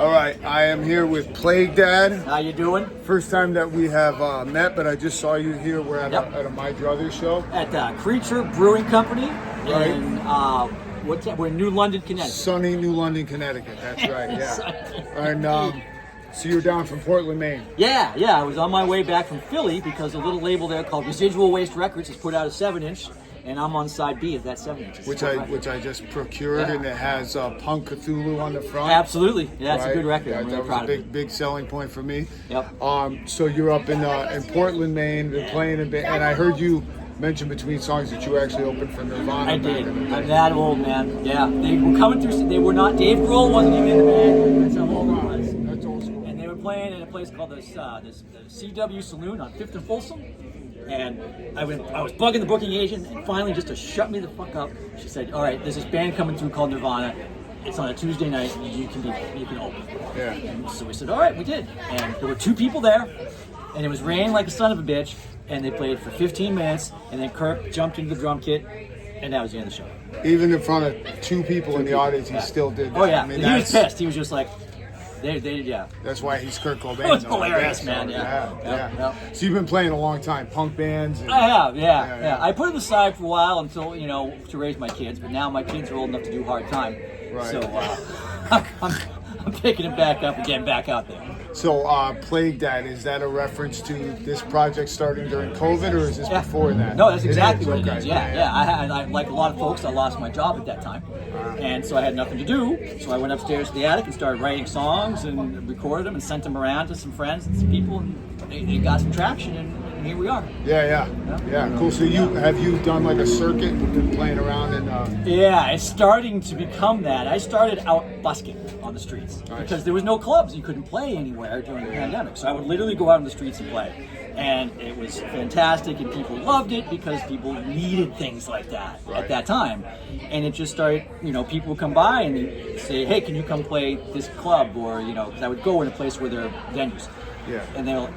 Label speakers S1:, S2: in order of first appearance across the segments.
S1: All right, I am here with Plague Dad.
S2: How you doing?
S1: First time that we have met, but I just saw you here. We're at a My Druthers show.
S2: At Creature Brewing Company.
S1: Right.
S2: In, we're in New London, Connecticut.
S1: Sunny New London, Connecticut. That's right, yeah. And so you're down from Portland, Maine.
S2: Yeah. I was on my way back from Philly because a little label there called Residual Waste Records has put out a 7-inch. And I'm on side B of that 7-inch.
S1: Which I just procured, and it has Punk Cthulhu on the front.
S2: Absolutely, yeah, it's a good record. I'm really
S1: that
S2: proud
S1: was
S2: of
S1: a big selling point for me.
S2: Yep.
S1: So you're up in Portland, Maine, been playing and I heard you mention between songs that you actually opened for Nirvana.
S2: I did. I'm that old, man. Yeah, they were coming through. They were not. Dave Grohl wasn't even in the band. That's how old it was.
S1: That's old school.
S2: And they were playing in a place called the CW Saloon on 5th and Folsom. And I was bugging the booking agent, and finally, just to shut me the fuck up, she said, "All right, there's this band coming through called Nirvana. It's on a Tuesday night. You can open."
S1: Yeah.
S2: And so we said, "All right," we did. And there were 2 people there, and it was raining like a son of a bitch. And they played for 15 minutes, and then Kirk jumped into the drum kit, and that was the end of the show.
S1: Even in front of 2 people in the audience, he still did that.
S2: Oh yeah,
S1: I mean,
S2: he was pissed. He was just like, yeah.
S1: That's why he's Kurt Cobain.
S2: It was hilarious, man. Yeah.
S1: So you've been playing a long time, punk bands.
S2: I have, yeah. I put it aside for a while until to raise my kids, but now my kids are old enough to do hard time.
S1: Right.
S2: So I'm picking it back up and getting back out there.
S1: So Plague Dad, is that a reference to this project starting during COVID, or is this before that?
S2: No, that's exactly what it
S1: okay.
S2: is. Yeah. I like a lot of folks, I lost my job at that time, and so I had nothing to do. So I went upstairs to the attic and started writing songs and recorded them and sent them around to some friends and some people, and they got some traction, and here we are.
S1: Yeah. Cool. So have you done like a circuit and been playing around and?
S2: Yeah, it's starting to become that. I started out busking on the streets because there was no clubs. You couldn't play anywhere during the pandemic. So I would literally go out on the streets and play. And it was fantastic, and people loved it because people needed things like that at that time. And it just started, people would come by and they'd say, "Hey, can you come play this club?" Or, because I would go in a place where there are venues.
S1: Yeah.
S2: And then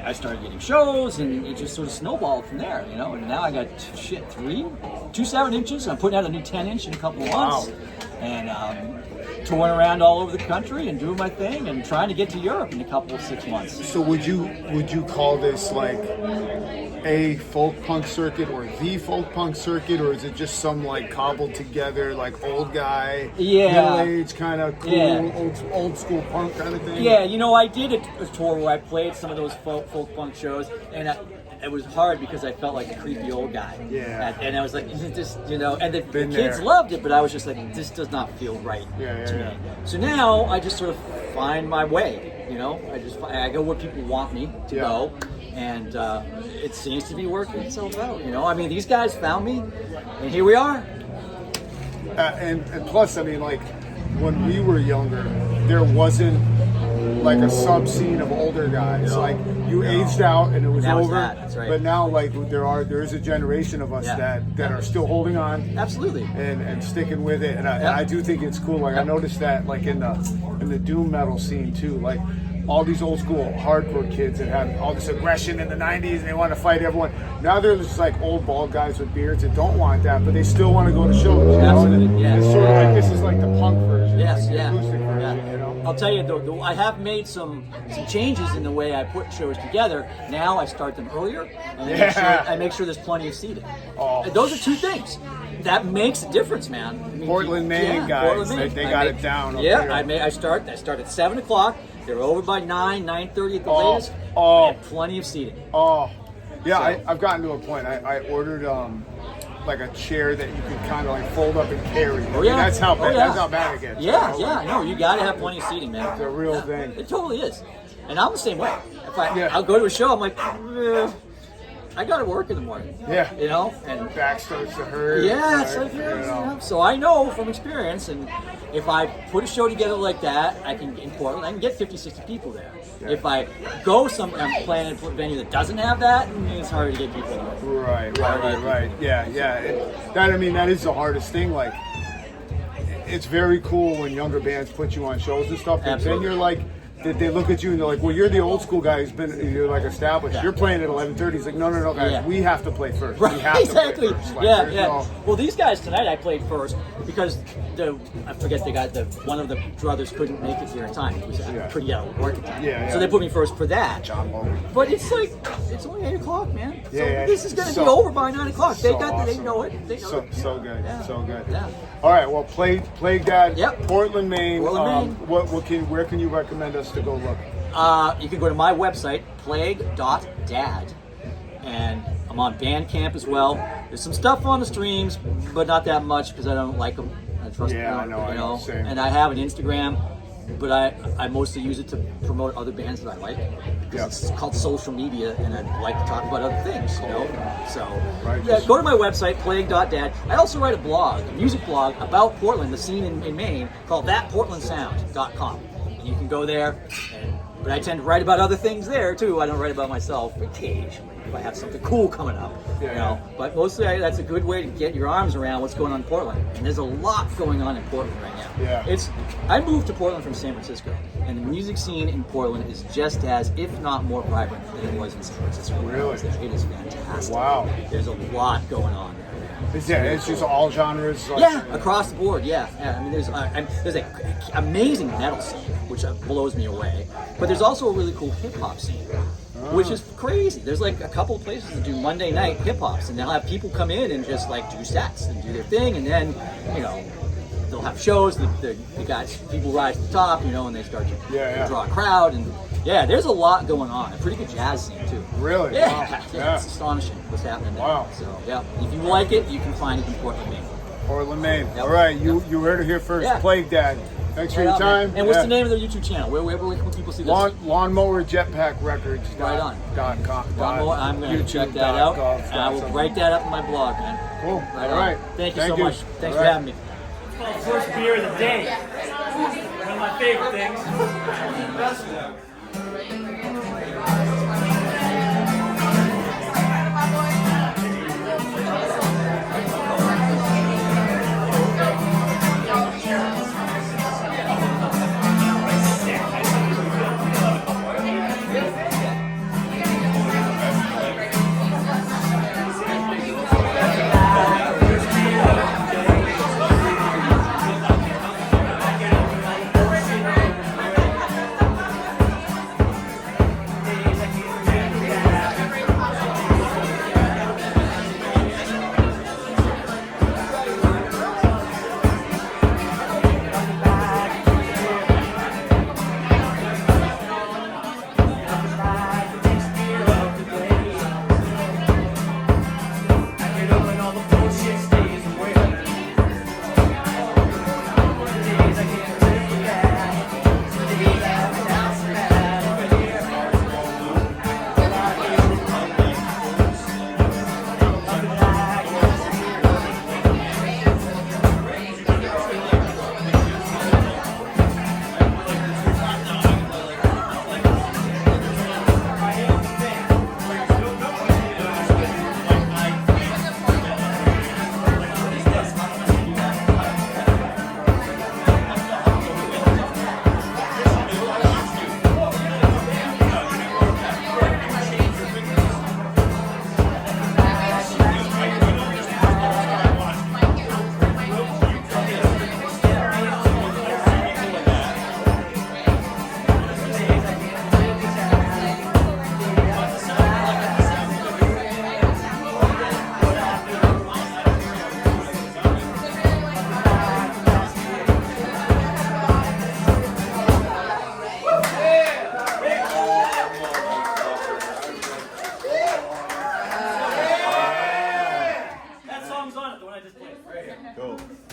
S2: I started getting shows, and it just sort of snowballed from there, And now I got 2 7-inches. I'm putting out a new 10-inch in a couple of months, and touring around all over the country and doing my thing, and trying to get to Europe in a couple of 6 months.
S1: So would you call this like a folk punk circuit or the folk punk circuit, or is it just some like cobbled together like old guy, middle age kind of cool old school punk kind of thing?
S2: Yeah, I did a tour where I played some of those folk punk shows, and it was hard because I felt like a creepy old guy.
S1: Yeah.
S2: And I was like, just, and the kids loved it, but I was just like, this does not feel right to me. So now I just sort of find my way, I go where people want me to go, and it seems to be working itself out, I mean, these guys found me, and here we are.
S1: And plus, I mean, like, when we were younger, there wasn't like a sub scene of older guys. Like you aged out and it was over.
S2: That's right.
S1: But now, like there is a generation of us that are still holding on.
S2: Absolutely.
S1: And sticking with it. And I do think it's cool. Like I noticed that like in the doom metal scene too. Like all these old school hardcore kids that had all this aggression in the 90s and they want to fight everyone. Now they're just like old bald guys with beards that don't want that, but they still want to go to shows.
S2: Absolutely. Yeah.
S1: It's sort of like this is like the punk version.
S2: Yes.
S1: Like the acoustic version.
S2: I'll tell you though, I have made some changes in the way I put shows together. Now I start them earlier, and I make sure there's plenty of seating. And those are 2 things. That makes a difference, man. I mean,
S1: Portland, Maine guys,
S2: Portland, Maine.
S1: they got it down.
S2: I start at 7:00. They're over by 9:30 at the latest.
S1: I
S2: have plenty of seating.
S1: I've gotten to a point. I ordered like a chair that you can kind of like fold up and carry. That's how bad it gets.
S2: No, you got to have plenty of seating, man.
S1: It's a real thing.
S2: It totally is. And I'm the same way. I'll go to a show, I'm like, I got to work in the morning.
S1: Yeah.
S2: And
S1: back starts to hurt.
S2: Yeah, it's like, so I know from experience, and if I put a show together like that, in Portland, I can get 50, 60 people there. Yeah. If I go somewhere, I'm playing in a venue that doesn't have that, it's harder to get people there.
S1: Right. Yeah. That is the hardest thing. Like, it's very cool when younger bands put you on shows and stuff, but then you're like that they look at you and they're like, well, you're the old school guy you're like established.
S2: Yeah.
S1: You're playing at 11:30. He's like, no, guys,
S2: Yeah.
S1: we have to play first.
S2: Right,
S1: We have
S2: exactly.
S1: to play first. Like,
S2: Yeah.
S1: no-
S2: Well, these guys tonight I played first because I forget one of the brothers couldn't make it here in time. It was pretty out of work at time.
S1: Yeah.
S2: So they put me first for that.
S1: John Logan.
S2: But it's like it's only 8 o'clock, man. So
S1: Yeah.
S2: this is going to be over by 9 o'clock. They got
S1: awesome.
S2: They know it. They know it.
S1: So good.
S2: Yeah.
S1: So good.
S2: Yeah.
S1: All right. Well, Plague Dad.
S2: Yep.
S1: Portland, Maine.
S2: Portland, Maine.
S1: Where can you recommend us to go look?
S2: You can go to my website, plague.dad, and I'm on Bandcamp as well. There's some stuff on the streams, but not that much because I don't like them. I trust them.
S1: I know. Same.
S2: And I have an Instagram, but I mostly use it to promote other bands that I like because it's called social media, and I like to talk about other things, you know. So go to my website, plague.dad. I also write a music blog about Portland, the scene in Maine, called thatportlandsound.com. And you can go there, but I tend to write about other things there too. I don't write about myself occasionally if I have something cool coming up, you know. But mostly that's a good way to get your arms around what's going on in Portland. And there's a lot going on in Portland right now.
S1: Yeah.
S2: I moved to Portland from San Francisco, and the music scene in Portland is just as, if not more vibrant than it was in San Francisco.
S1: Really?
S2: It is fantastic.
S1: Wow.
S2: There's a lot going on there.
S1: It's just all genres.
S2: Across the board. Yeah. I mean, there's an amazing metal scene, which blows me away. But there's also a really cool hip hop scene, which is crazy. There's like a couple of places that do Monday night hip hops, and they'll have people come in and just like do sets and do their thing, and then they'll have shows. The guys, people rise to the top, and they start to draw a crowd, and there's a lot going on. A pretty good jazz scene too.
S1: Really?
S2: Yeah. It's astonishing what's happening there.
S1: Wow.
S2: So if you like it, you can find it in Portland, Maine.
S1: Portland, Maine.
S2: Yep.
S1: All right, you heard it here first.
S2: Yeah.
S1: Plague Dad. Thanks for your time.
S2: And what's the name of their YouTube channel? Where can people see this?
S1: Lawnmower Jetpack Records.
S2: Right on.
S1: .com.
S2: I'm going to check that out. And I will write that up in my blog, man.
S1: Cool.
S2: Right
S1: All right.
S2: Thank you so much. Thanks for having me. It's called First Beer of the Day. One of my favorite things.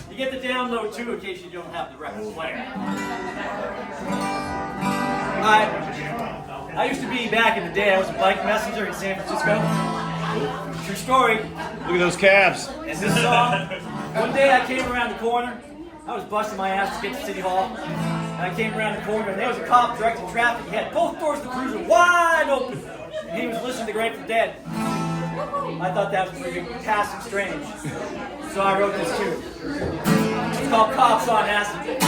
S2: You get the download too in case you don't have the record player. I used to be, back in the day, I was a bike messenger in San Francisco. True story.
S3: Look at those calves.
S2: And this song, one day I came around the corner. I was busting my ass to get to City Hall. And I came around the corner and there was a cop directing traffic. He had both doors of the cruiser wide open. And he was listening to Grateful Dead. I thought that was pretty passing strange. So I wrote this tune. It's called Cops on Acid.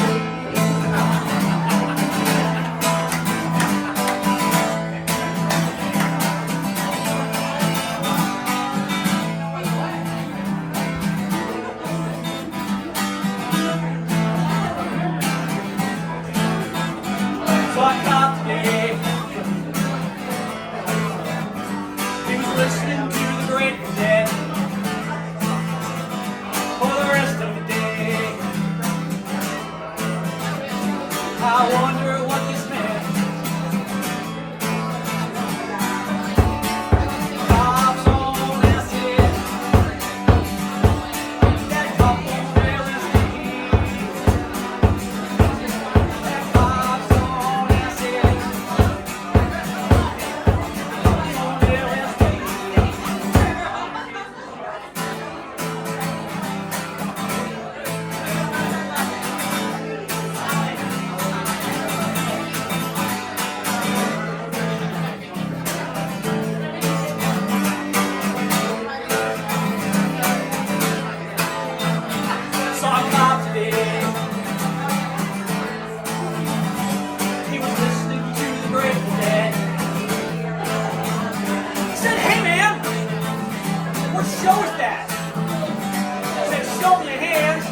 S2: I wonder what this meant. Cops on acid. That couple really stinky. That cops on acid. Really stinky. Saw a cop today. He was listening to the Grateful Dead. He said, "Hey man, what show is that?" I said, "Show me your hands."